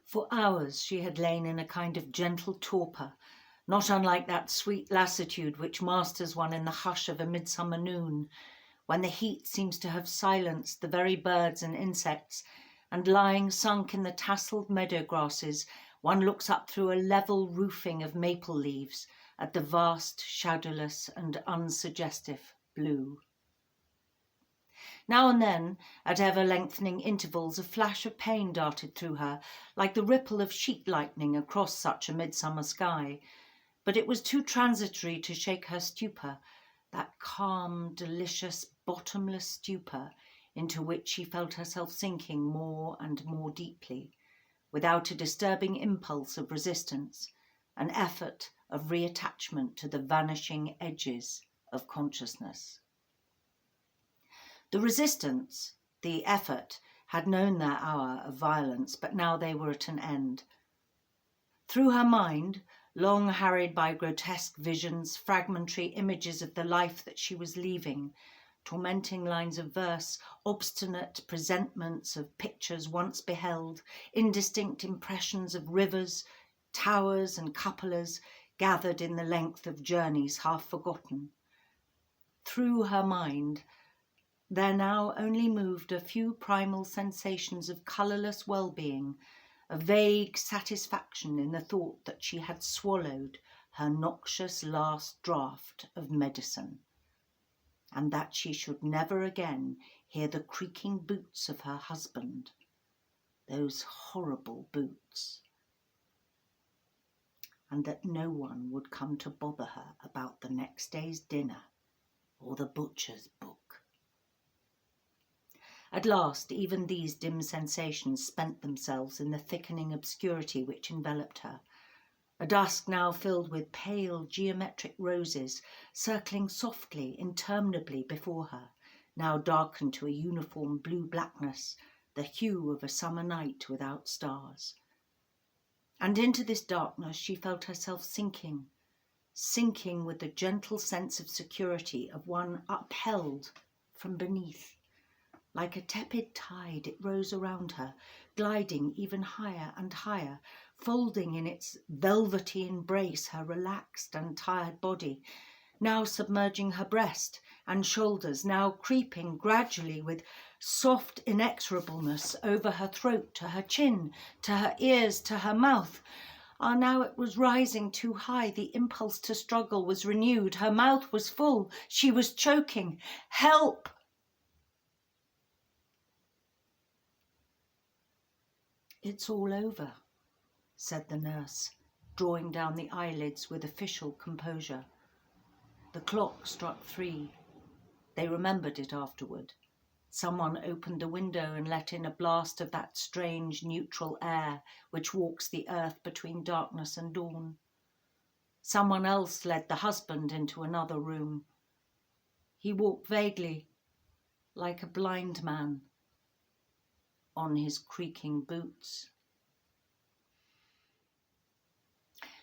For hours she had lain in a kind of gentle torpor, not unlike that sweet lassitude which masters one in the hush of a midsummer noon, when the heat seems to have silenced the very birds and insects, and lying sunk in the tasselled meadow grasses, one looks up through a level roofing of maple leaves at the vast, shadowless and unsuggestive blue. Now and then, at ever-lengthening intervals, a flash of pain darted through her, like the ripple of sheet lightning across such a midsummer sky, but it was too transitory to shake her stupor, that calm, delicious, bottomless stupor into which she felt herself sinking more and more deeply, without a disturbing impulse of resistance, an effort of reattachment to the vanishing edges of consciousness. The resistance, the effort, had known their hour of violence, but now they were at an end. Through her mind, long harried by grotesque visions, fragmentary images of the life that she was leaving, tormenting lines of verse, obstinate presentments of pictures once beheld, indistinct impressions of rivers, towers and cupolas gathered in the length of journeys half forgotten. Through her mind, there now only moved a few primal sensations of colourless well-being, a vague satisfaction in the thought that she had swallowed her noxious last draught of medicine, and that she should never again hear the creaking boots of her husband, those horrible boots, and that no one would come to bother her about the next day's dinner or the butcher's book. At last, even these dim sensations spent themselves in the thickening obscurity which enveloped her, a dusk now filled with pale geometric roses, circling softly, interminably before her, now darkened to a uniform blue-blackness, the hue of a summer night without stars. And into this darkness she felt herself sinking with the gentle sense of security of one upheld from beneath. Like a tepid tide, it rose around her, gliding even higher and higher, folding in its velvety embrace her relaxed and tired body, now submerging her breast and shoulders, now creeping gradually with soft inexorableness over her throat, to her chin, to her ears, to her mouth. Now it was rising too high. The impulse to struggle was renewed. Her mouth was full. She was choking. Help! "It's all over," said the nurse, drawing down the eyelids with official composure. The clock struck 3. They remembered it afterward. Someone opened the window and let in a blast of that strange neutral air which walks the earth between darkness and dawn. Someone else led the husband into another room. He walked vaguely, like a blind man, on his creaking boots.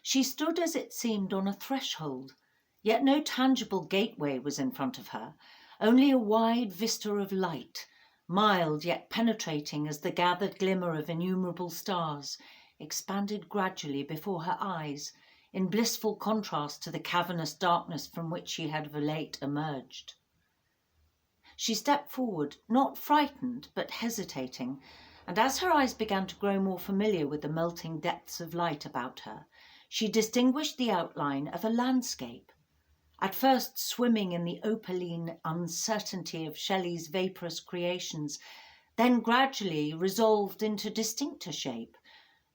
She stood, as it seemed, on a threshold, yet no tangible gateway was in front of her, only a wide vista of light, mild yet penetrating as the gathered glimmer of innumerable stars, expanded gradually before her eyes, in blissful contrast to the cavernous darkness from which she had of late emerged. She stepped forward, not frightened, but hesitating, and as her eyes began to grow more familiar with the melting depths of light about her, she distinguished the outline of a landscape, at first swimming in the opaline uncertainty of Shelley's vaporous creations, then gradually resolved into distincter shape,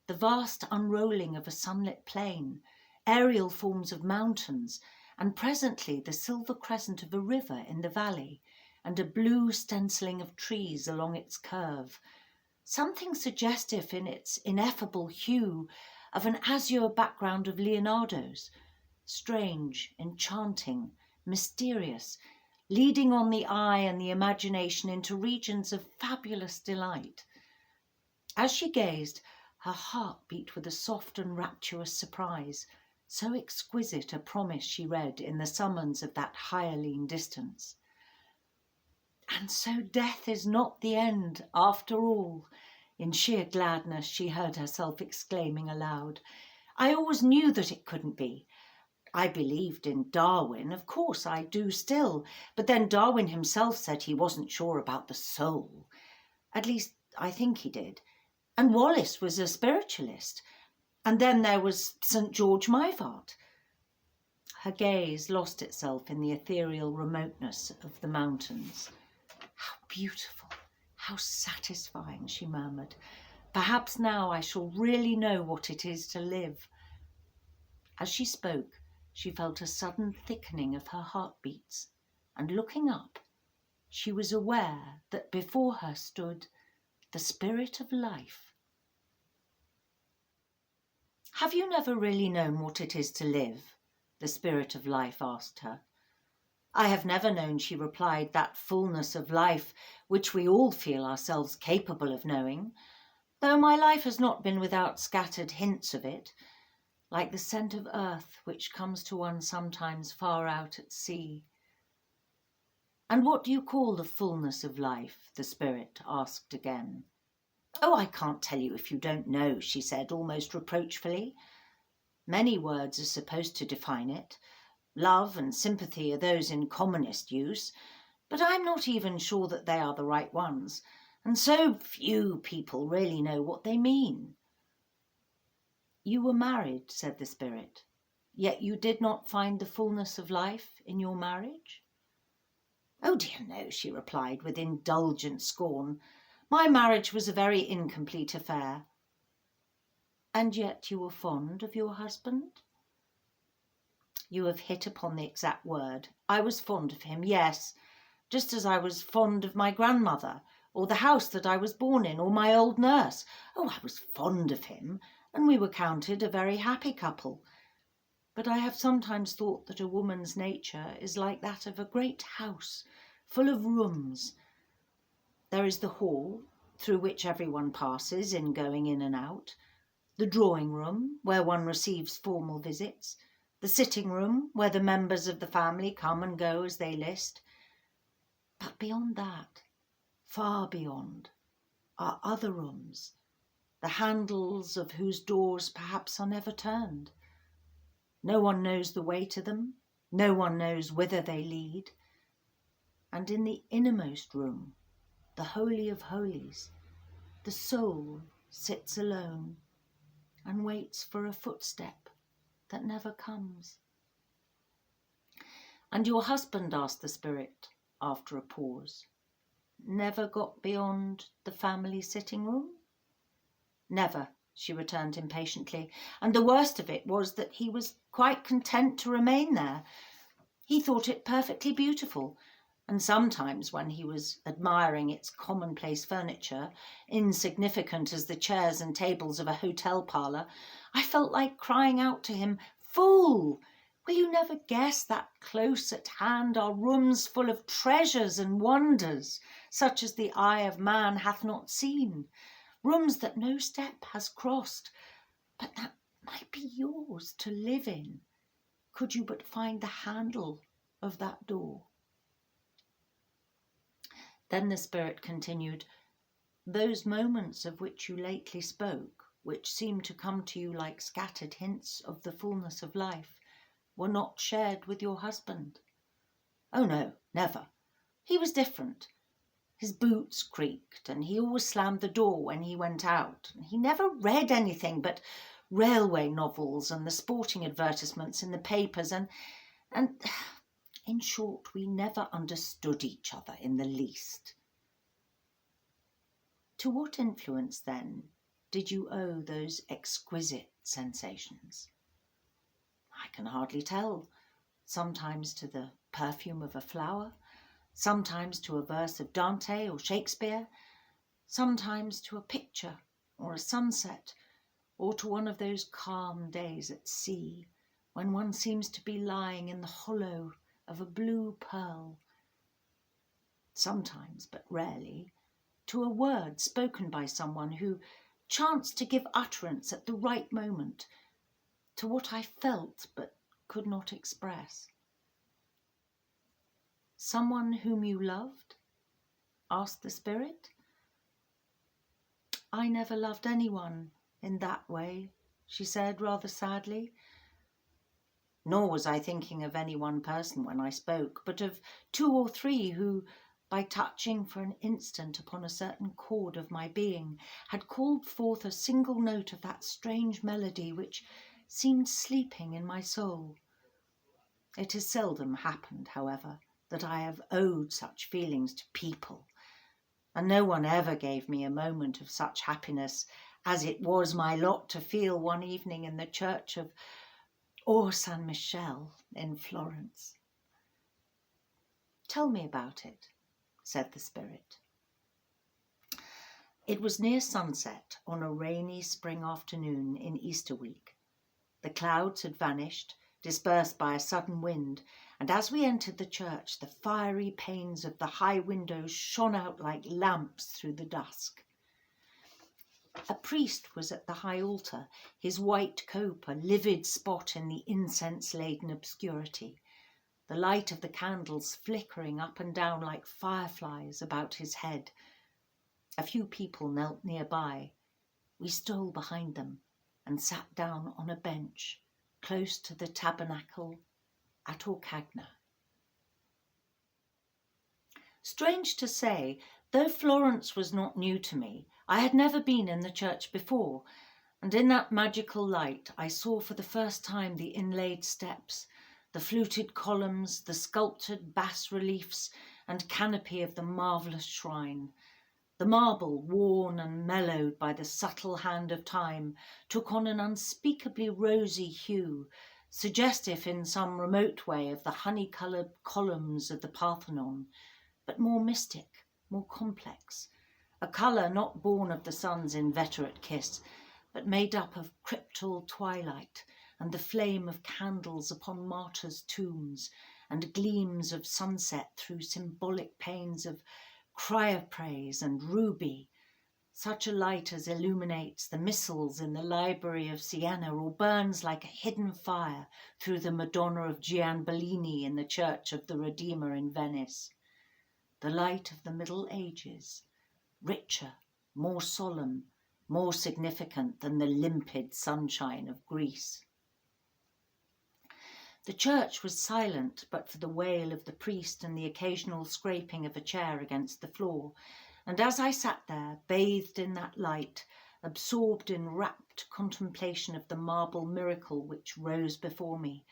the vast unrolling of a sunlit plain, aerial forms of mountains, and presently the silver crescent of a river in the valley, and a blue stenciling of trees along its curve, something suggestive in its ineffable hue of an azure background of Leonardo's, strange, enchanting, mysterious, leading on the eye and the imagination into regions of fabulous delight. As she gazed, her heart beat with a soft and rapturous surprise, so exquisite a promise she read in the summons of that hyaline distance. And so death is not the end, after all. In sheer gladness she heard herself exclaiming aloud, "I always knew that it couldn't be. I believed in Darwin, of course I do still, but then Darwin himself said he wasn't sure about the soul. At least, I think he did. And Wallace was a spiritualist. And then there was St. George Mivart." Her gaze lost itself in the ethereal remoteness of the mountains. "How beautiful, how satisfying," she murmured. "Perhaps now I shall really know what it is to live." As she spoke, she felt a sudden thickening of her heartbeats, and looking up, she was aware that before her stood the Spirit of Life. "Have you never really known what it is to live?" the Spirit of Life asked her. "I have never known," she replied, "that fullness of life which we all feel ourselves capable of knowing, though my life has not been without scattered hints of it, like the scent of earth which comes to one sometimes far out at sea." "And what do you call the fullness of life?" the Spirit asked again. "Oh, I can't tell you if you don't know," she said, almost reproachfully. "Many words are supposed to define it. Love and sympathy are those in commonest use, but I'm not even sure that they are the right ones, and so few people really know what they mean." "You were married," said the Spirit, "yet you did not find the fullness of life in your marriage?" "Oh dear no," she replied with indulgent scorn. "My marriage was a very incomplete affair." "And yet you were fond of your husband?" "You have hit upon the exact word. I was fond of him, yes, just as I was fond of my grandmother, or the house that I was born in, or my old nurse. Oh, I was fond of him, and we were counted a very happy couple. But I have sometimes thought that a woman's nature is like that of a great house, full of rooms. There is the hall, through which everyone passes in going in and out, the drawing room, where one receives formal visits, the sitting room, where the members of the family come and go as they list. But beyond that, far beyond, are other rooms, the handles of whose doors perhaps are never turned. No one knows the way to them, no one knows whither they lead. And in the innermost room, the Holy of Holies, the soul sits alone and waits for a footstep that never comes." "And your husband," asked the Spirit, after a pause, "never got beyond the family sitting room?" "Never," she returned impatiently, "and the worst of it was that he was quite content to remain there. He thought it perfectly beautiful, and sometimes when he was admiring its commonplace furniture, insignificant as the chairs and tables of a hotel parlour, I felt like crying out to him, 'Fool! Will you never guess that close at hand are rooms full of treasures and wonders, such as the eye of man hath not seen, rooms that no step has crossed, but that might be yours to live in, could you but find the handle of that door?'" Then the Spirit continued, "Those moments of which you lately spoke, which seemed to come to you like scattered hints of the fullness of life, were not shared with your husband?" "Oh no, never. He was different. His boots creaked, and he always slammed the door when he went out. He never read anything but railway novels and the sporting advertisements in the papers, and in short, we never understood each other in the least." "To what influence, then, did you owe those exquisite sensations?" "I can hardly tell. Sometimes to the perfume of a flower, sometimes to a verse of Dante or Shakespeare, sometimes to a picture or a sunset, or to one of those calm days at sea, when one seems to be lying in the hollow of a blue pearl. Sometimes, but rarely, to a word spoken by someone who chanced to give utterance at the right moment to what I felt but could not express." "Someone whom you loved?" asked the Spirit. "I never loved anyone in that way," she said rather sadly. Nor was I thinking of any one person when I spoke, but of 2 or 3 who, by touching for an instant upon a certain chord of my being, had called forth a single note of that strange melody which seemed sleeping in my soul. It has seldom happened, however, that I have owed such feelings to people, and no one ever gave me a moment of such happiness as it was my lot to feel one evening in the church of Or San Michele in Florence. "Tell me about it," said the spirit. It was near sunset on a rainy spring afternoon in Easter week. The clouds had vanished, dispersed by a sudden wind, and as we entered the church, the fiery panes of the high windows shone out like lamps through the dusk. A priest was at the high altar, his white cope a livid spot in the incense-laden obscurity, the light of the candles flickering up and down like fireflies about his head. A few people knelt nearby. We stole behind them and sat down on a bench close to the tabernacle at Orcagna. Strange to say, though Florence was not new to me, I had never been in the church before, and in that magical light I saw for the first time the inlaid steps, the fluted columns, the sculptured bas-reliefs and canopy of the marvellous shrine. The marble, worn and mellowed by the subtle hand of time, took on an unspeakably rosy hue, suggestive in some remote way of the honey-coloured columns of the Parthenon, but more mystic, more complex, a colour not born of the sun's inveterate kiss, but made up of cryptal twilight and the flame of candles upon martyrs' tombs, and gleams of sunset through symbolic panes of chrysoprase and ruby, such a light as illuminates the missals in the library of Siena or burns like a hidden fire through the Madonna of Gianbellini in the Church of the Redeemer in Venice. The light of the Middle Ages, richer, more solemn, more significant than the limpid sunshine of Greece. The church was silent but for the wail of the priest and the occasional scraping of a chair against the floor, and as I sat there, bathed in that light, absorbed in rapt contemplation of the marble miracle which rose before me,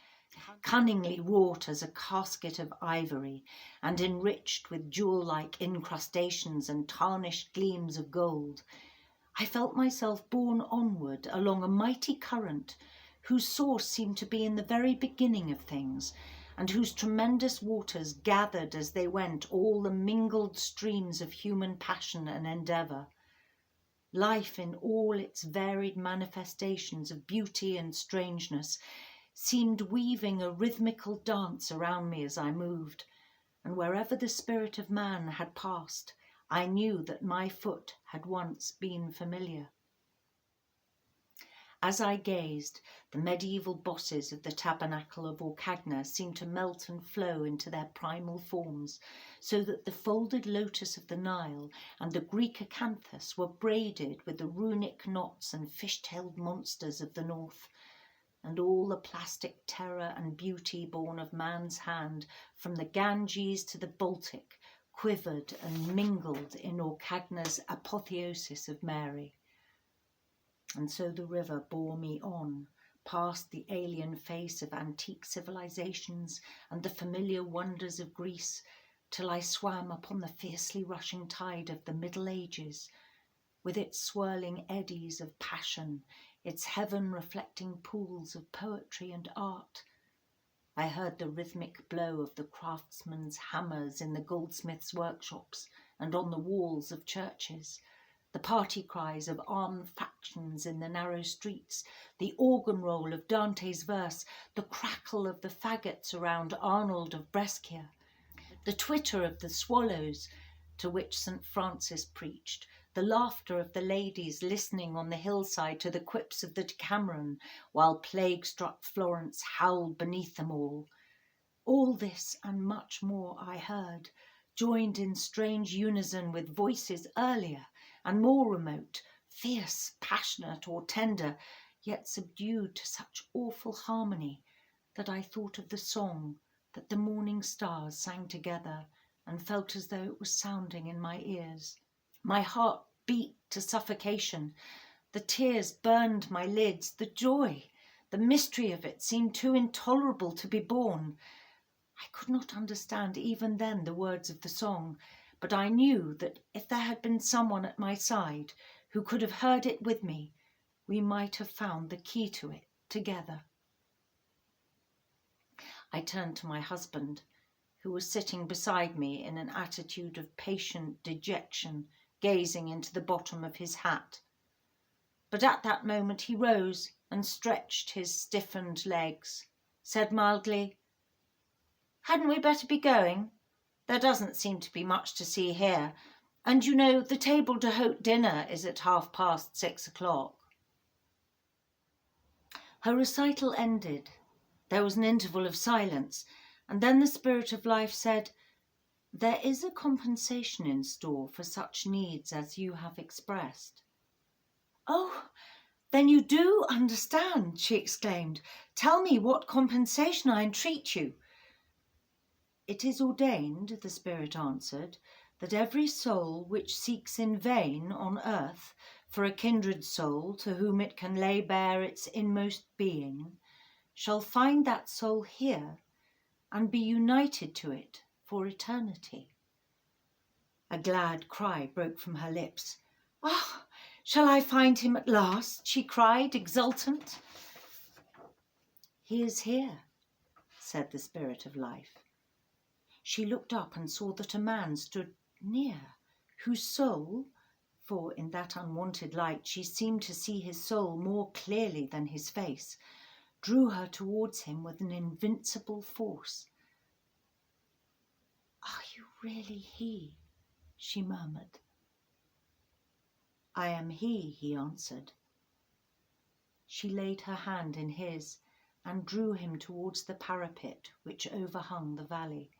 cunningly wrought as a casket of ivory, and enriched with jewel-like incrustations and tarnished gleams of gold, I felt myself borne onward along a mighty current whose source seemed to be in the very beginning of things, and whose tremendous waters gathered as they went all the mingled streams of human passion and endeavour. Life in all its varied manifestations of beauty and strangeness seemed weaving a rhythmical dance around me as I moved, and wherever the spirit of man had passed, I knew that my foot had once been familiar. As I gazed, the medieval bosses of the tabernacle of Orcagna seemed to melt and flow into their primal forms, so that the folded lotus of the Nile and the Greek acanthus were braided with the runic knots and fish-tailed monsters of the north, and all the plastic terror and beauty born of man's hand, from the Ganges to the Baltic, quivered and mingled in Orcagna's apotheosis of Mary. And so the river bore me on, past the alien face of antique civilizations and the familiar wonders of Greece, till I swam upon the fiercely rushing tide of the Middle Ages, with its swirling eddies of passion, its heaven-reflecting pools of poetry and art. I heard the rhythmic blow of the craftsmen's hammers in the goldsmiths' workshops and on the walls of churches, the party cries of armed factions in the narrow streets, the organ roll of Dante's verse, the crackle of the faggots around Arnold of Brescia, the twitter of the swallows to which St. Francis preached, the laughter of the ladies listening on the hillside to the quips of the Decameron, while plague-struck Florence howled beneath them all. All this and much more I heard, joined in strange unison with voices earlier and more remote, fierce, passionate or tender, yet subdued to such awful harmony that I thought of the song that the morning stars sang together and felt as though it was sounding in my ears. My heart beat to suffocation. The tears burned my lids. The joy, the mystery of it seemed too intolerable to be borne. I could not understand even then the words of the song, but I knew that if there had been someone at my side who could have heard it with me, we might have found the key to it together. I turned to my husband, who was sitting beside me in an attitude of patient dejection, gazing into the bottom of his hat. But at that moment he rose and stretched his stiffened legs, said mildly, "Hadn't we better be going? There doesn't seem to be much to see here, and you know the table d'hôte dinner is at 6:30. Her recital ended. There was an interval of silence, and then the Spirit of Life said, "There is a compensation in store for such needs as you have expressed." "Oh, then you do understand," she exclaimed. "Tell me what compensation, I entreat you." "It is ordained," the Spirit answered, "that every soul which seeks in vain on earth for a kindred soul to whom it can lay bare its inmost being, shall find that soul here and be united to it for eternity." A glad cry broke from her lips. "Ah, shall I find him at last?" she cried, exultant. "He is here," said the Spirit of Life. She looked up and saw that a man stood near, whose soul, for in that unwonted light she seemed to see his soul more clearly than his face, drew her towards him with an invincible force. "Are you really he?" she murmured. "I am he," answered. She laid her hand in his and drew him towards the parapet which overhung the valley.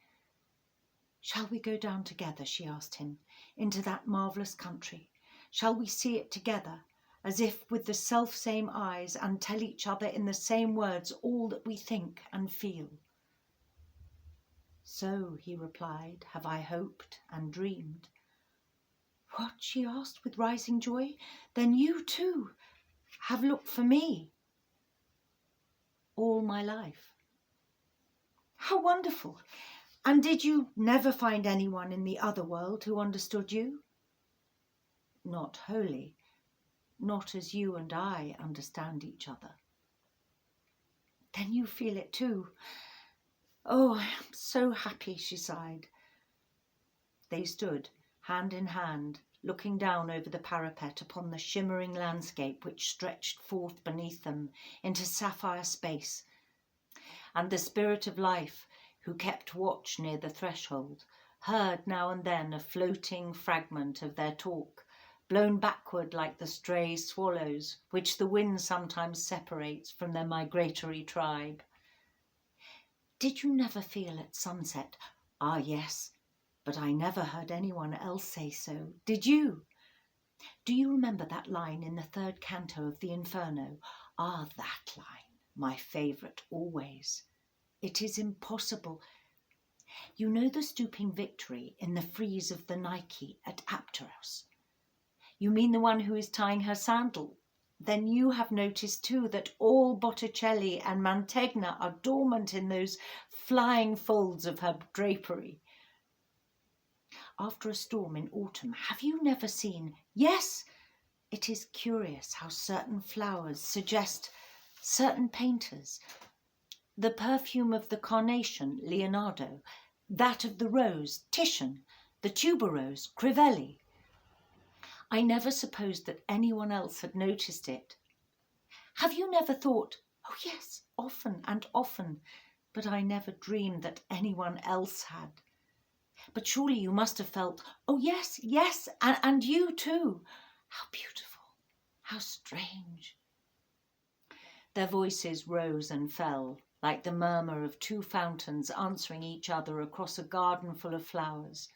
"Shall we go down together," she asked him, "into that marvellous country? Shall we see it together, as if with the self-same eyes, and tell each other in the same words all that we think and feel?" "So," he replied, "have I hoped and dreamed." "What?" she asked with rising joy. "Then you, too, have looked for me?" "All my life." "How wonderful! And did you never find anyone in the other world who understood you?" "Not wholly. Not as you and I understand each other." "Then you feel it too. Oh, I am so happy," she sighed. They stood, hand in hand, looking down over the parapet upon the shimmering landscape which stretched forth beneath them into sapphire space, and the Spirit of Life, who kept watch near the threshold, heard now and then a floating fragment of their talk, blown backward like the stray swallows which the wind sometimes separates from their migratory tribe. "Did you never feel at sunset?" "Ah, yes, but I never heard anyone else say so. Did you? Do you remember that line in the 3rd canto of the Inferno? Ah, that line, my favourite always. It is impossible. You know the stooping Victory in the frieze of the Nike at Apteros? You mean the one who is tying her sandal? Then you have noticed too that all Botticelli and Mantegna are dormant in those flying folds of her drapery. After a storm in autumn, have you never seen? Yes, it is curious how certain flowers suggest certain painters. The perfume of the carnation, Leonardo; that of the rose, Titian; the tuberose, Crivelli. I never supposed that anyone else had noticed it. Have you never thought? Oh yes, often and often, but I never dreamed that anyone else had. But surely you must have felt, oh yes, yes, and you too. How beautiful, how strange." Their voices rose and fell, like the murmur of two fountains answering each other across a garden full of flowers.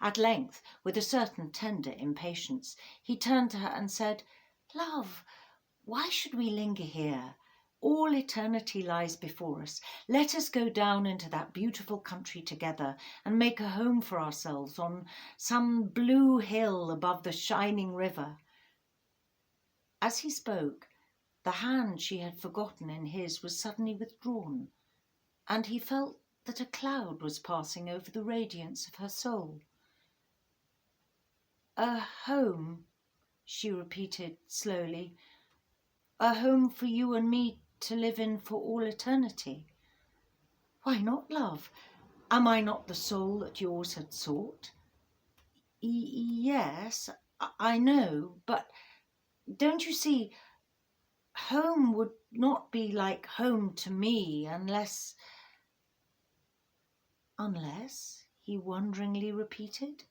At length, with a certain tender impatience, he turned to her and said, "Love, why should we linger here? All eternity lies before us. Let us go down into that beautiful country together and make a home for ourselves on some blue hill above the shining river." As he spoke, the hand she had forgotten in his was suddenly withdrawn, and he felt that a cloud was passing over the radiance of her soul. "A home," she repeated slowly, "a home for you and me to live in for all eternity. Why not, love? Am I not the soul that yours had sought?" Yes, I know, but don't you see, home would not be like home to me unless..." "Unless?" he wonderingly repeated.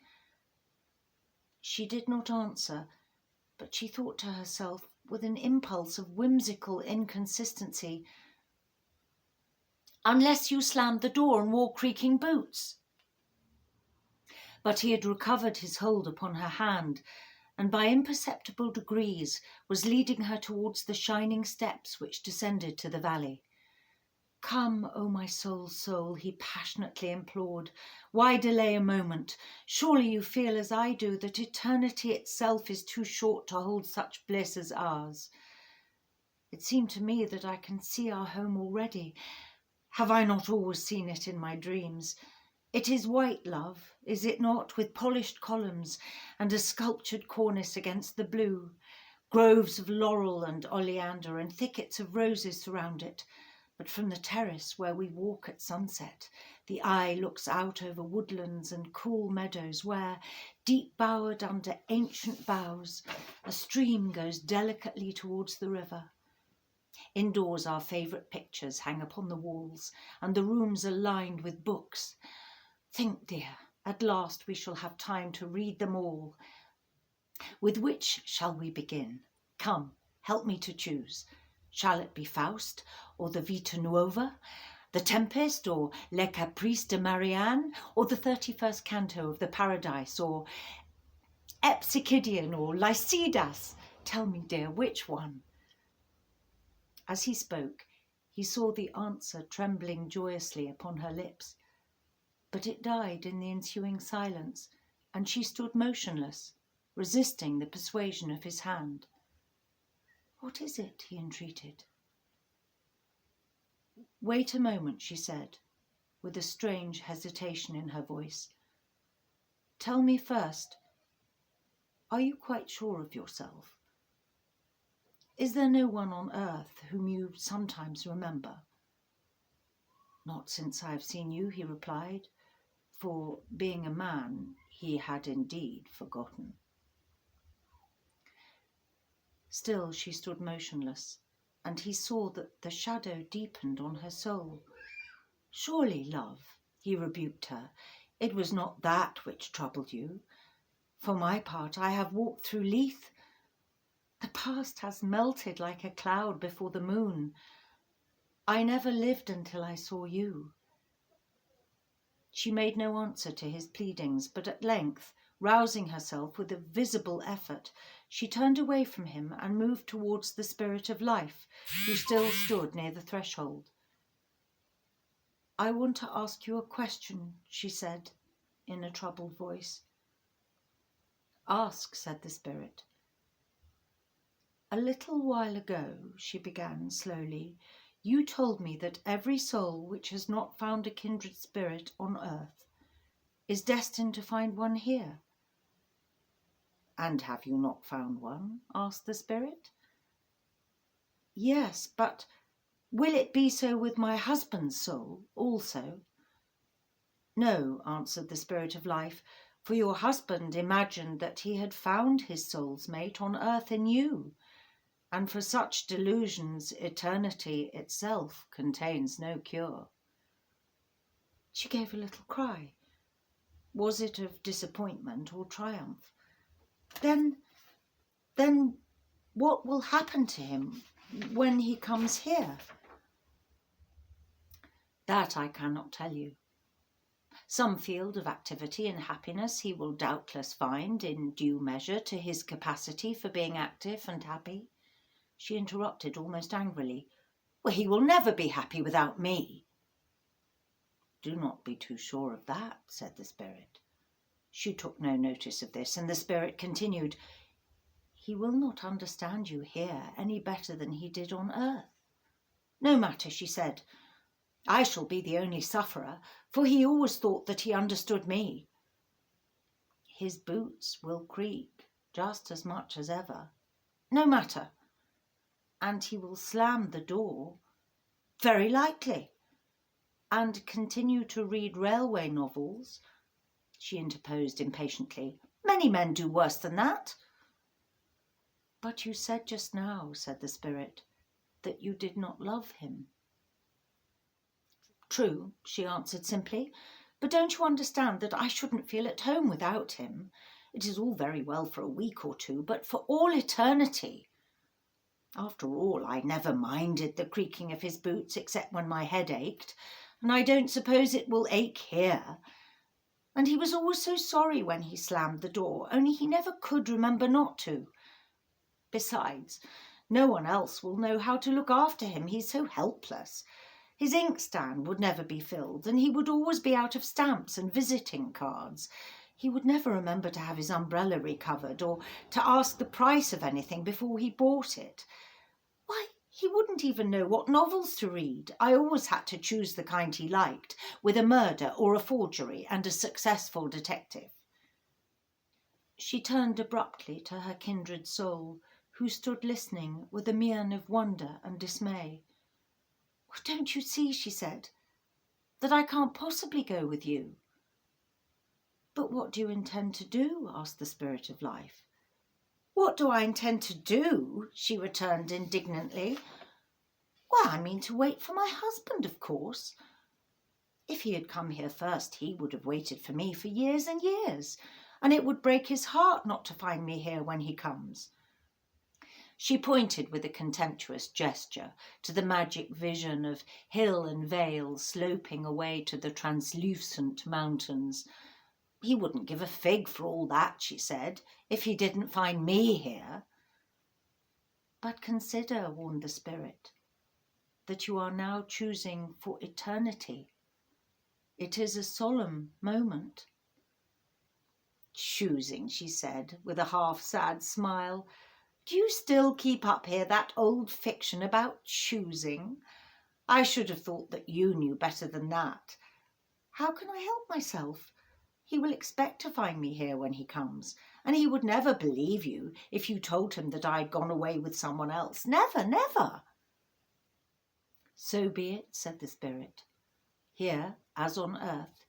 She did not answer, but she thought to herself, with an impulse of whimsical inconsistency, "Unless you slammed the door and wore creaking boots." But he had recovered his hold upon her hand, and by imperceptible degrees was leading her towards the shining steps which descended to the valley. "Come, O my soul's soul," he passionately implored. "Why delay a moment? Surely you feel as I do that eternity itself is too short to hold such bliss as ours. It seemed to me that I can see our home already. Have I not always seen it in my dreams? It is white, love, is it not, with polished columns and a sculptured cornice against the blue. Groves of laurel and oleander and thickets of roses surround it. But from the terrace where we walk at sunset, the eye looks out over woodlands and cool meadows where, deep bowered under ancient boughs, a stream goes delicately towards the river. Indoors our favourite pictures hang upon the walls, and the rooms are lined with books. Think, dear, at last we shall have time to read them all. With which shall we begin? Come, help me to choose. Shall it be Faust, or the Vita Nuova, the Tempest, or Les Caprices de Marianne, or the 31st canto of the Paradise, or Epipsychidion, or Lycidas? Tell me, dear, which one?" As he spoke, he saw the answer trembling joyously upon her lips, but it died in the ensuing silence, and she stood motionless, resisting the persuasion of his hand. "What is it?" he entreated. "Wait a moment," she said, with a strange hesitation in her voice. "Tell me first, are you quite sure of yourself? Is there no one on earth whom you sometimes remember?" "Not since I have seen you," he replied, for, being a man, he had indeed forgotten. Still she stood motionless, and he saw that the shadow deepened on her soul. "Surely, love," he rebuked her, "it was not that which troubled you. For my part, I have walked through Leith. The past has melted like a cloud before the moon. I never lived until I saw you." She made no answer to his pleadings, but at length, rousing herself with a visible effort, she turned away from him and moved towards the Spirit of Life, who still stood near the threshold. "I want to ask you a question," she said, in a troubled voice. "Ask," said the Spirit. "A little while ago," she began slowly, "you told me that every soul which has not found a kindred spirit on earth is destined to find one here." "And have you not found one?" asked the Spirit. "Yes, but will it be so with my husband's soul also?" "No," answered the Spirit of Life, "for your husband imagined that he had found his soul's mate on earth in you, and for such delusions eternity itself contains no cure." She gave a little cry. Was it of disappointment or triumph? Then, what will happen to him when he comes here?" "That I cannot tell you." Some field of activity and happiness he will doubtless find in due measure to his capacity for being active and happy. She interrupted almost angrily. Well, he will never be happy without me. Do not be too sure of that, said the spirit. She took no notice of this, and the spirit continued, He will not understand you here any better than he did on earth. No matter, she said. I shall be the only sufferer, for he always thought that he understood me. His boots will creak just as much as ever. No matter. And he will slam the door. Very likely. And continue to read railway novels. She interposed impatiently. Many men do worse than that. But you said just now, said the spirit, that you did not love him. True, she answered simply, but don't you understand that I shouldn't feel at home without him? It is all very well for a week or two, but for all eternity. After all, I never minded the creaking of his boots except when my head ached, and I don't suppose it will ache here. And he was always so sorry when he slammed the door, only he never could remember not to. Besides, no one else will know how to look after him. He's so helpless. His inkstand would never be filled, and he would always be out of stamps and visiting cards. He would never remember to have his umbrella recovered or to ask the price of anything before he bought it. Why, he wouldn't even know what novels to read. I always had to choose the kind he liked, with a murder or a forgery and a successful detective. She turned abruptly to her kindred soul, who stood listening with a mien of wonder and dismay. Don't you see, she said, that I can't possibly go with you? But what do you intend to do? Asked the Spirit of Life. What do I intend to do? She returned indignantly. Well, I mean to wait for my husband, of course. If he had come here first, he would have waited for me for years and years, and it would break his heart not to find me here when he comes. She pointed with a contemptuous gesture to the magic vision of hill and vale sloping away to the translucent mountains. He wouldn't give a fig for all that, she said, if he didn't find me here. But consider, warned the spirit, that you are now choosing for eternity. It is a solemn moment. Choosing, she said, with a half-sad smile. Do you still keep up here that old fiction about choosing? I should have thought that you knew better than that. How can I help myself? He will expect to find me here when he comes, and he would never believe you if you told him that I had gone away with someone else. Never, never. So be it, said the spirit. Here, as on earth,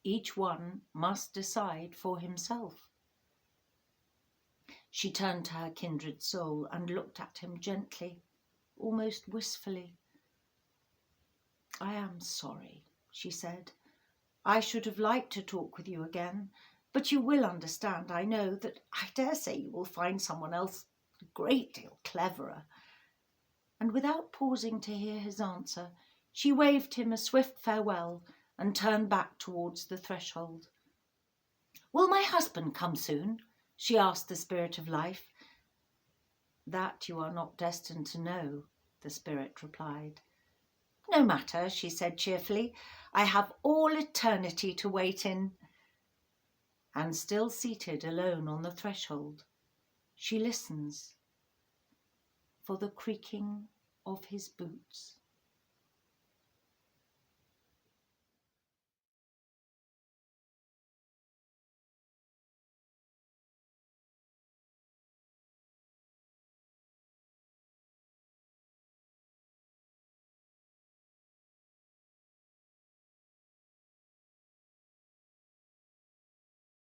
each one must decide for himself. She turned to her kindred soul and looked at him gently, almost wistfully. I am sorry, she said. I should have liked to talk with you again, but you will understand, I know, that I dare say you will find someone else a great deal cleverer. And without pausing to hear his answer, she waved him a swift farewell and turned back towards the threshold. Will my husband come soon? She asked the Spirit of Life. That you are not destined to know, the spirit replied. No matter, she said cheerfully. I have all eternity to wait in. And still seated alone on the threshold, she listens for the creaking of his boots.